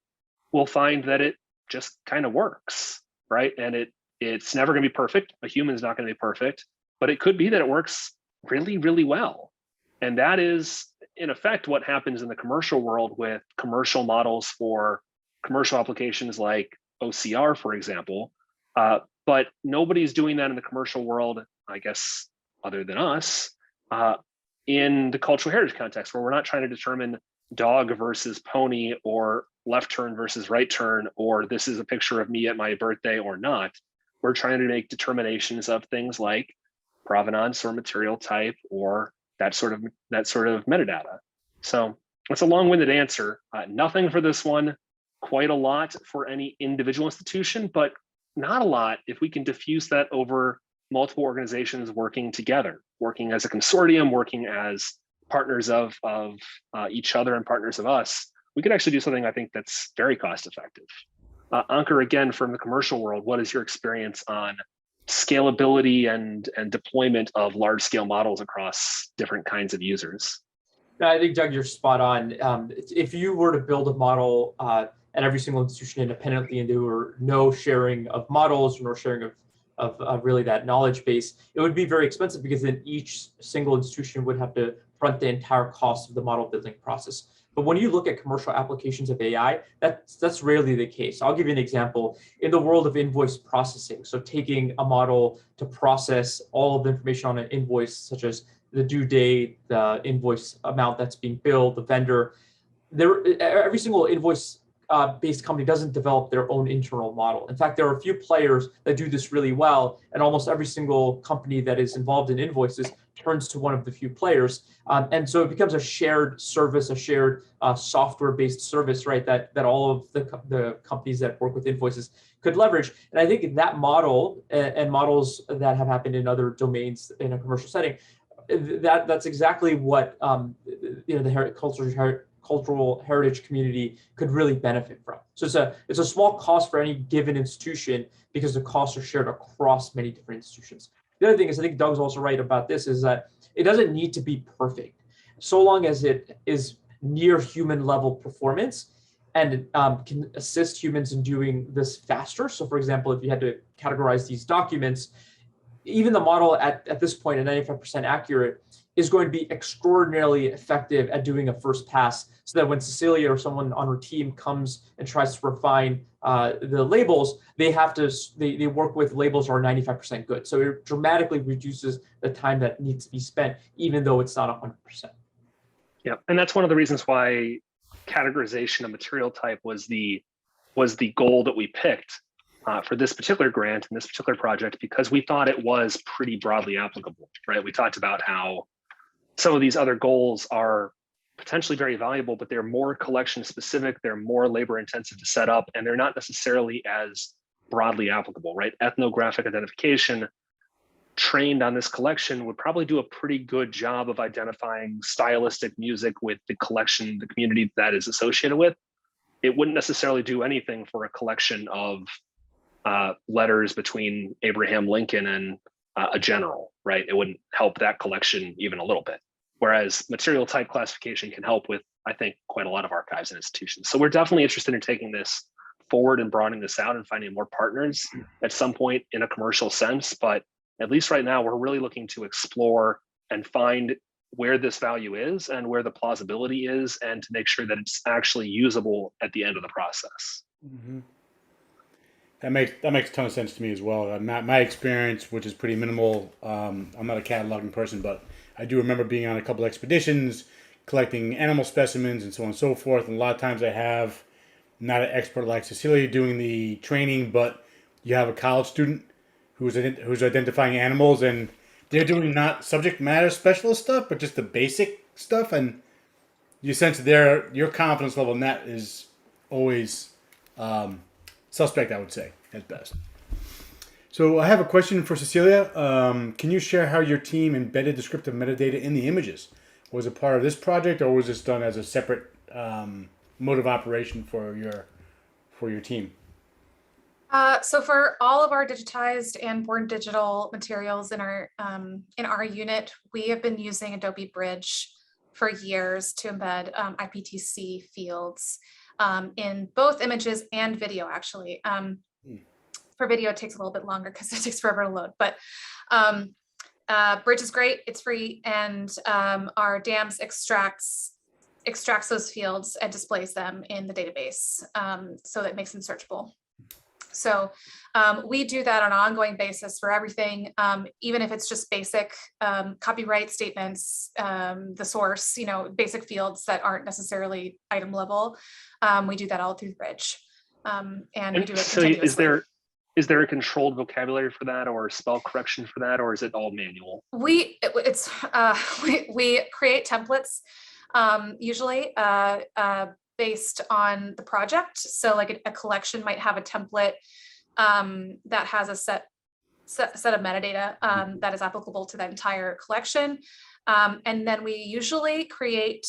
will find that it just kind of works, right? And it's never going to be perfect. A human's not going to be perfect, but it could be that it works really, really well. And that is, in effect, what happens in the commercial world with commercial models for commercial applications like OCR, for example. But nobody's doing that in the commercial world, I guess, other than us, in the cultural heritage context, where we're not trying to determine dog versus pony, or left turn versus right turn, or this is a picture of me at my birthday or not. We're trying to make determinations of things like provenance or material type, or that sort of metadata. So it's a long-winded answer. Nothing for this one, quite a lot for any individual institution, but not a lot if we can diffuse that over multiple organizations working together, working as a consortium, working as partners of each other and partners of us. We could actually do something, I think, that's very cost effective. Ankur, again, from the commercial world, what is your experience on scalability and deployment of large scale models across different kinds of users? I think, Doug, you're spot on. If you were to build a model at every single institution independently, and there were no sharing of models, no sharing of really that knowledge base, it would be very expensive, because then each single institution would have to front the entire cost of the model building process. But when you look at commercial applications of AI, that's rarely the case. I'll give you an example. In the world of invoice processing, so taking a model to process all of the information on an invoice, such as the due date, the invoice amount that's being billed, the vendor, every single invoice based company doesn't develop their own internal model. In fact, there are a few players that do this really well, and almost every single company that is involved in invoices turns to one of the few players. And so it becomes a shared service, a shared software-based service, right, that all of the companies that work with invoices could leverage. And I think that model and models that have happened in other domains in a commercial setting, that's exactly what the cultural heritage community could really benefit from. So it's a small cost for any given institution, because the costs are shared across many different institutions. The other thing is, I think Doug's also right about this, is that it doesn't need to be perfect, so long as it is near human level performance and can assist humans in doing this faster. So for example, if you had to categorize these documents, even the model at this point at 95% accurate is going to be extraordinarily effective at doing a first pass, so that when Cecilia or someone on her team comes and tries to refine the labels, they work with labels that are 95% good. So it dramatically reduces the time that needs to be spent, even though it's not 100%. Yeah, and that's one of the reasons why categorization of material type was the goal that we picked for this particular grant and this particular project, because we thought it was pretty broadly applicable, right? We talked about how some of these other goals are potentially very valuable, but they're more collection specific, they're more labor intensive to set up, and they're not necessarily as broadly applicable, right? Ethnographic identification trained on this collection would probably do a pretty good job of identifying stylistic music with the collection, the community that is associated with. It wouldn't necessarily do anything for a collection of letters between Abraham Lincoln and a general, right? It wouldn't help that collection even a little bit. Whereas material type classification can help with, I think, quite a lot of archives and institutions. So we're definitely interested in taking this forward and broadening this out and finding more partners at some point in a commercial sense. But at least right now, we're really looking to explore and find where this value is and where the plausibility is, and to make sure that it's actually usable at the end of the process. Mm-hmm. That makes a ton of sense to me as well. My experience, which is pretty minimal, I'm not a cataloging person, but I do remember being on a couple expeditions, collecting animal specimens and so on and so forth. And a lot of times I have not an expert like Cecilia doing the training, but you have a college student who's identifying animals, and they're doing not subject matter specialist stuff, but just the basic stuff. And you sense your confidence level in that is always suspect, I would say, at best. So I have a question for Cecilia. Can you share how your team embedded descriptive metadata in the images? Was it part of this project, or was this done as a separate mode of operation for your team? So for all of our digitized and born digital materials in our unit, we have been using Adobe Bridge for years to embed IPTC fields in both images and video, actually. For video, it takes a little bit longer because it takes forever to load, but Bridge is great, it's free, and our DAMS extracts those fields and displays them in the database, so that makes them searchable. So we do that on an ongoing basis for everything, even if it's just basic copyright statements, the source, basic fields that aren't necessarily item level. We do that all through Bridge, and we do it so continuously. Is there a controlled vocabulary for that, or spell correction for that, or is it all manual? We create templates, usually based on the project. So like a collection might have a template that has a set of metadata that is applicable to that entire collection. And then we usually create,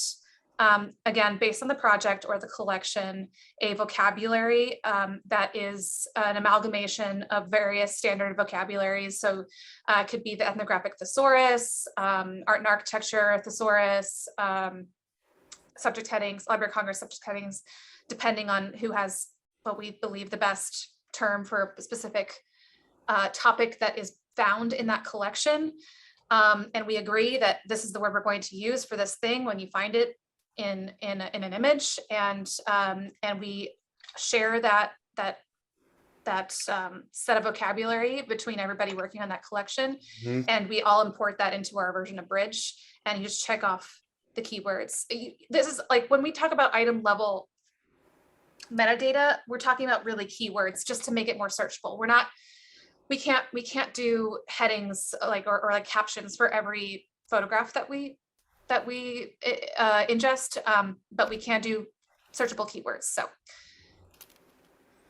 again, based on the project or the collection, a vocabulary that is an amalgamation of various standard vocabularies. So it could be the ethnographic thesaurus, art and architecture thesaurus, subject headings, Library of Congress subject headings, depending on who has what we believe the best term for a specific topic that is found in that collection. And we agree that this is the word we're going to use for this thing when you find it in an image, and we share that set of vocabulary between everybody working on that collection. Mm-hmm. And we all import that into our version of Bridge, and you just check off the keywords. This is like when we talk about item level metadata, we're talking about really keywords just to make it more searchable. We can't do headings like or like captions for every photograph that we ingest, but we can do searchable keywords. So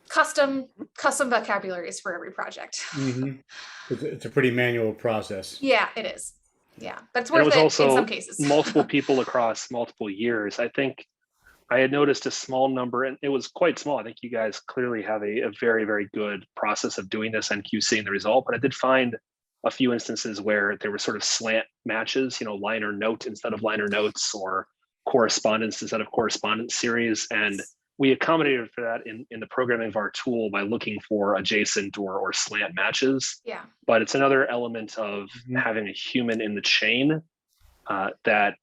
custom vocabularies for every project. Mm-hmm. It's a pretty manual process. Yeah, it is. Yeah, but it's worth it in some cases. Multiple people across multiple years. I think I had noticed a small number, and it was quite small. I think you guys clearly have a very, very good process of doing this and QCing the result, but I did find a few instances where there were sort of slant matches, liner note instead of liner notes, or correspondence instead of correspondence series. And we accommodated for that in the programming of our tool by looking for adjacent or slant matches. Yeah. But it's another element of having a human in the chain that,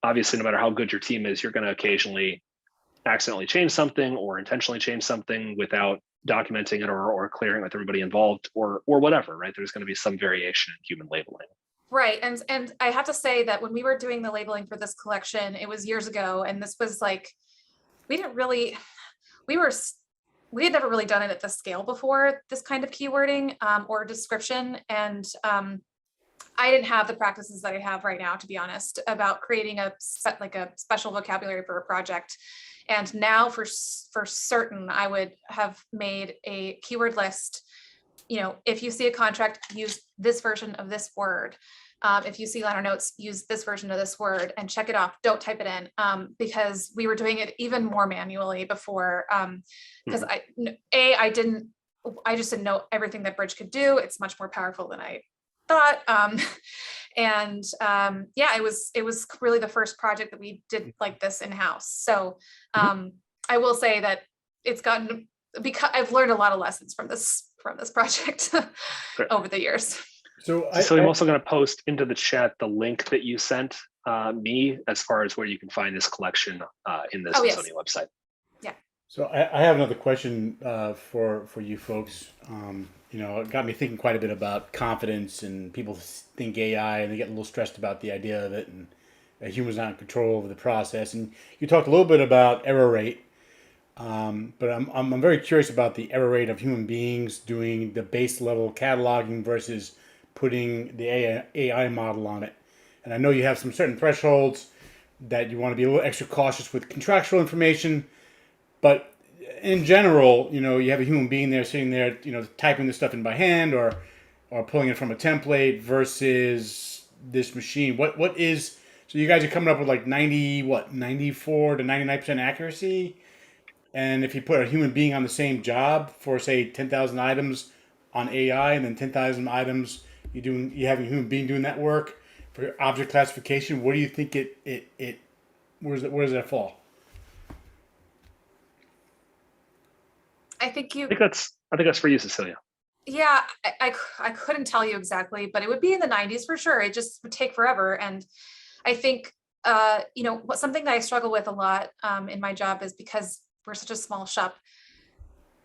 obviously no matter how good your team is, you're going to occasionally accidentally change something or intentionally change something without documenting it or clearing with everybody involved or whatever, right? There's going to be some variation in human labeling. Right. And I have to say that when we were doing the labeling for this collection, it was years ago. And this was like, we had never really done it at this scale before, this kind of keywording or description. And I didn't have the practices that I have right now, to be honest, about creating a special vocabulary for a project. And now for certain, I would have made a keyword list. If you see a contract, use this version of this word. If you see liner notes, use this version of this word and check it off. Don't type it in because we were doing it even more manually before. Because I just didn't know everything that Bridge could do. It's much more powerful than I thought. It was really the first project that we did like this in-house. So I will say that it's gotten, because I've learned a lot of lessons from this project over the years. So So I'm also going to post into the chat the link that you sent me as far as where you can find this collection in the Smithsonian website. So I have another question for you folks. You know, it got me thinking quite a bit about confidence, and people think AI and they get a little stressed about the idea of it, and humans not in control over the process. And you talked a little bit about error rate, but I'm very curious about the error rate of human beings doing the base level cataloging versus putting the AI model on it. And I know you have some certain thresholds that you want to be a little extra cautious with contractual information. But in general, you know, you have a human being there sitting there, you know, typing this stuff in by hand or pulling it from a template versus this machine. What is, so you guys are coming up with like 94 to 99% accuracy. And if you put a human being on the same job for say 10,000 items on AI and then 10,000 items, you have a human being doing that work for object classification, what do you think where does that fall? I think that's for you, Cecilia. yeah, I couldn't tell you exactly, but it would be in the 90s for sure. It just would take forever. And I think, you know, something that I struggle with a lot in my job is because we're such a small shop,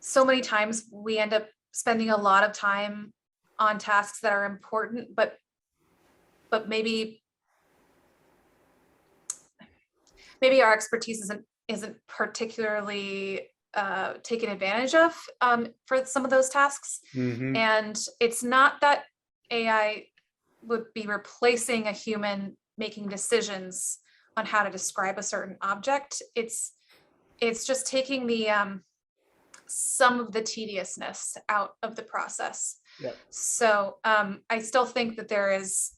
so many times we end up spending a lot of time on tasks that are important, but maybe our expertise isn't particularly taken advantage of for some of those tasks. Mm-hmm. And it's not that AI would be replacing a human making decisions on how to describe a certain object. It's just taking the some of the tediousness out of the process. Yep. So I still think that there is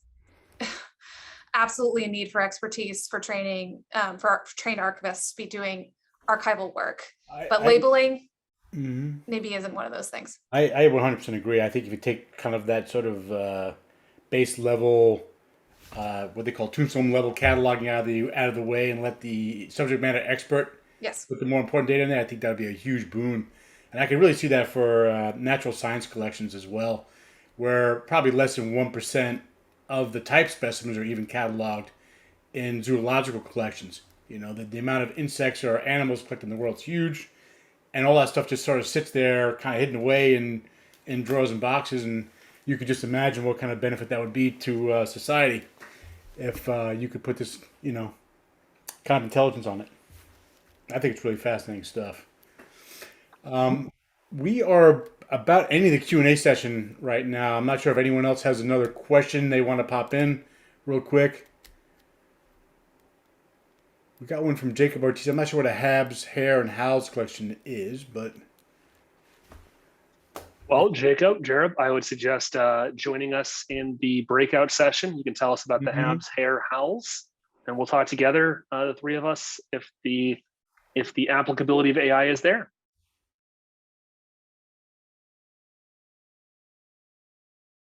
absolutely a need for expertise for training for trained archivists to be doing archival work, but labeling maybe isn't one of those things. I 100% agree. I think if you take kind of that sort of base level, what they call tombstone level cataloging out of the way and let the subject matter expert put the more important data in there, I think that would be a huge boon. And I can really see that for natural science collections as well, where probably less than 1% of the type specimens are even cataloged in zoological collections. You know, the amount of insects or animals collected in the world is huge, and all that stuff just sort of sits there kind of hidden away in drawers and boxes, and you could just imagine what kind of benefit that would be to society if you could put this, you know, kind of intelligence on it. I think it's really fascinating stuff. We are about ending the Q&A session right now. I'm not sure if anyone else has another question they want to pop in real quick. We got one from Jacob Ortiz. I'm not sure what a Habs, Hair, and Howls collection is, but... Well, Jacob, Jared, I would suggest joining us in the breakout session. You can tell us about the Habs, Hair, Howls, and we'll talk together, the three of us, if the applicability of AI is there.